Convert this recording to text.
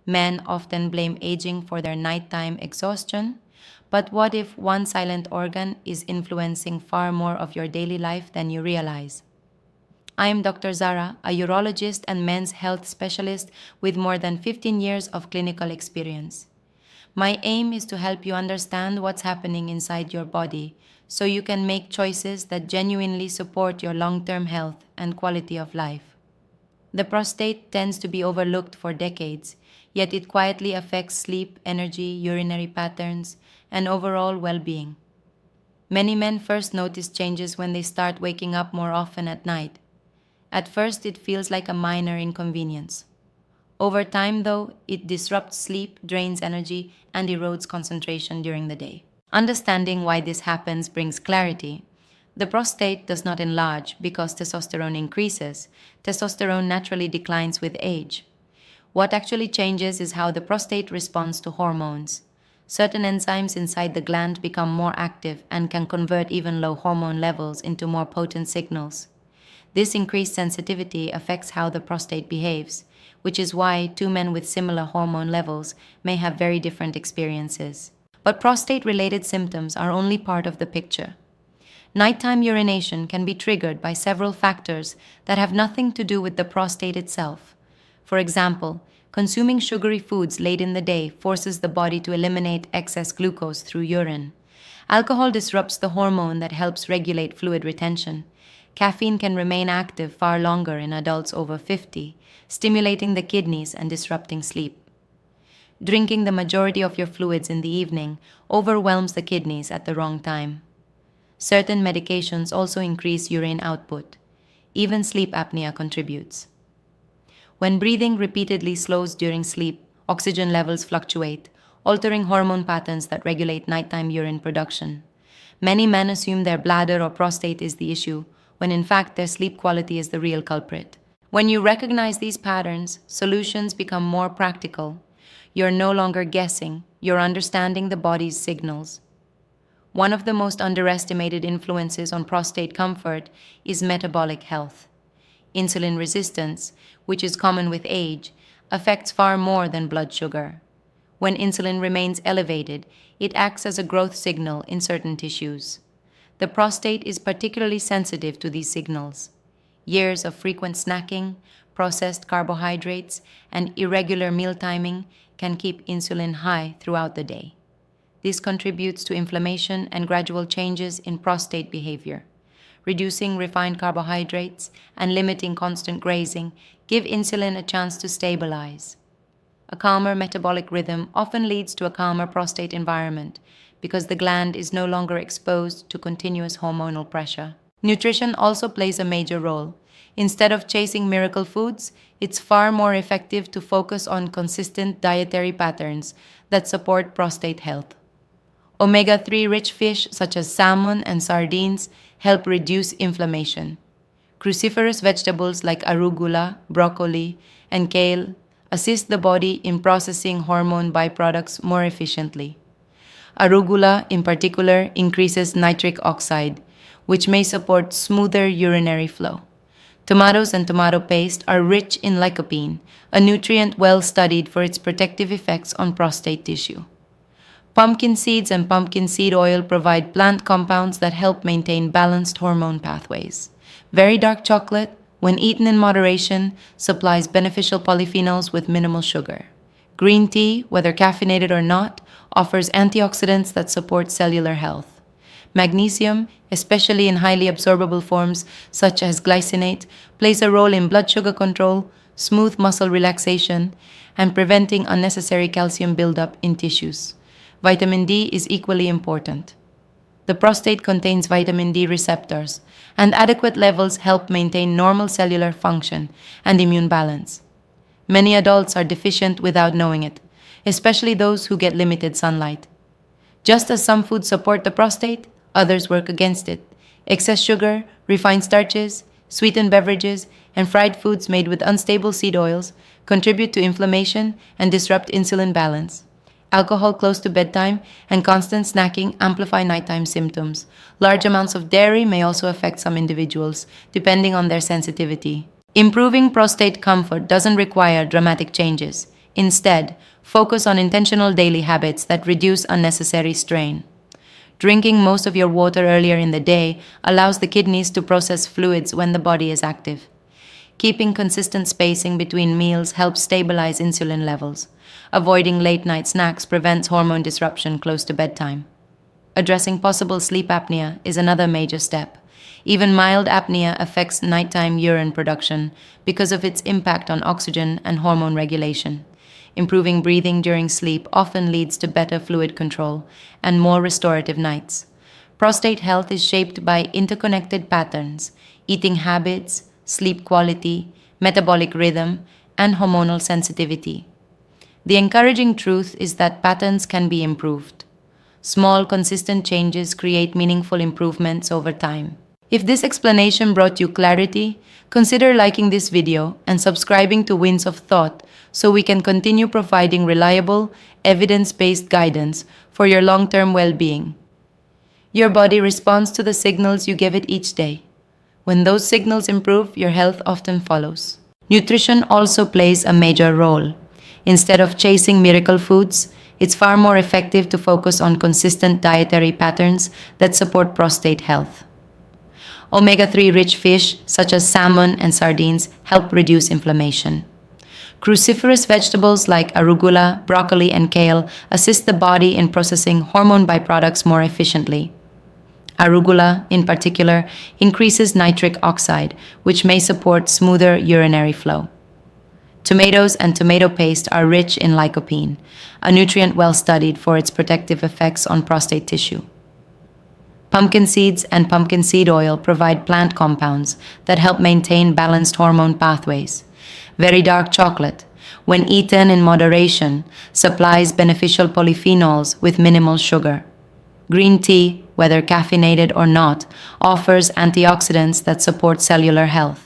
Men often blame aging for their nighttime exhaustion, but what if one silent organ is influencing far more of your daily life than you realize? I am Dr. Zara, a urologist and men's health specialist with more than 15 years of clinical experience. My aim is to help you understand what's happening inside your body so you can make choices that genuinely support your long term health and quality of life. The prostate tends to be overlooked for decades, yet it quietly affects sleep, energy, urinary patterns, and overall well being. Many men first notice changes when they start waking up more often at night. At first, it feels like a minor inconvenience. Over time, though, it disrupts sleep, drains energy, and erodes concentration during the day. Understanding why this happens brings clarity. The prostate does not enlarge because testosterone increases. Testosterone naturally declines with age. What actually changes is how the prostate responds to hormones. Certain enzymes inside the gland become more active and can convert even low hormone levels into more potent signals. This increased sensitivity affects how the prostate behaves, which is why two men with similar hormone levels may have very different experiences. But prostate-related symptoms are only part of the picture. Nighttime urination can be triggered by several factors that have nothing to do with the prostate itself. For example, consuming sugary foods late in the day forces the body to eliminate excess glucose through urine. Alcohol disrupts the hormone that helps regulate fluid retention. Caffeine can remain active far longer in adults over 50, stimulating the kidneys and disrupting sleep. Drinking the majority of your fluids in the evening overwhelms the kidneys at the wrong time. Certain medications also increase urine output. Even sleep apnea contributes. When breathing repeatedly slows during sleep, oxygen levels fluctuate, altering hormone patterns that regulate nighttime urine production. Many men assume their bladder or prostate is the issue, when in fact their sleep quality is the real culprit. When you recognize these patterns, solutions become more practical. You're no longer guessing, you're understanding the body's signals. One of the most underestimated influences on prostate comfort is metabolic health. Insulin resistance, which is common with age, affects far more than blood sugar. When insulin remains elevated, it acts as a growth signal in certain tissues. The prostate is particularly sensitive to these signals. Years of frequent snacking, processed carbohydrates, and irregular meal timing can keep insulin high throughout the day. This contributes to inflammation and gradual changes in prostate behavior. Reducing refined carbohydrates and limiting constant grazing give insulin a chance to stabilize. A calmer metabolic rhythm often leads to a calmer prostate environment because the gland is no longer exposed to continuous hormonal pressure. Nutrition also plays a major role. Instead of chasing miracle foods, it's far more effective to focus on consistent dietary patterns that support prostate health. Omega-3 rich fish such as salmon and sardines help reduce inflammation. Cruciferous vegetables like arugula, broccoli, and kale assist the body in processing hormone byproducts more efficiently. Arugula, in particular, increases nitric oxide, which may support smoother urinary flow. Tomatoes and tomato paste are rich in lycopene, a nutrient well studied for its protective effects on prostate tissue. Pumpkin seeds and pumpkin seed oil provide plant compounds that help maintain balanced hormone pathways. Very dark chocolate, when eaten in moderation, supplies beneficial polyphenols with minimal sugar. Green tea, whether caffeinated or not, offers antioxidants that support cellular health. Magnesium, especially in highly absorbable forms such as glycinate, plays a role in blood sugar control, smooth muscle relaxation, and preventing unnecessary calcium buildup in tissues. Vitamin D is equally important. The prostate contains vitamin D receptors, and adequate levels help maintain normal cellular function and immune balance. Many adults are deficient without knowing it, especially those who get limited sunlight. Just as some foods support the prostate, others work against it. Excess sugar, refined starches, sweetened beverages, and fried foods made with unstable seed oils contribute to inflammation and disrupt insulin balance. Alcohol close to bedtime and constant snacking amplify nighttime symptoms. Large amounts of dairy may also affect some individuals, depending on their sensitivity. Improving prostate comfort doesn't require dramatic changes. Instead, focus on intentional daily habits that reduce unnecessary strain. Drinking most of your water earlier in the day allows the kidneys to process fluids when the body is active. Keeping consistent spacing between meals helps stabilize insulin levels. Avoiding late night snacks prevents hormone disruption close to bedtime. Addressing possible sleep apnea is another major step. Even mild apnea affects nighttime urine production because of its impact on oxygen and hormone regulation. Improving breathing during sleep often leads to better fluid control and more restorative nights. Prostate health is shaped by interconnected patterns, eating habits, sleep quality, metabolic rhythm, and hormonal sensitivity. The encouraging truth is that patterns can be improved. Small, consistent changes create meaningful improvements over time. If this explanation brought you clarity, consider liking this video and subscribing to Winds of Thought so we can continue providing reliable, evidence-based guidance for your long-term well-being. Your body responds to the signals you give it each day. When those signals improve, your health often follows. Nutrition also plays a major role. Instead of chasing miracle foods, it's far more effective to focus on consistent dietary patterns that support prostate health. Omega-3 rich fish, such as salmon and sardines, help reduce inflammation. Cruciferous vegetables like arugula, broccoli, and kale assist the body in processing hormone byproducts more efficiently. Arugula, in particular, increases nitric oxide, which may support smoother urinary flow. Tomatoes and tomato paste are rich in lycopene, a nutrient well studied for its protective effects on prostate tissue. Pumpkin seeds and pumpkin seed oil provide plant compounds that help maintain balanced hormone pathways. Very dark chocolate, when eaten in moderation, supplies beneficial polyphenols with minimal sugar. Green tea, whether caffeinated or not, offers antioxidants that support cellular health.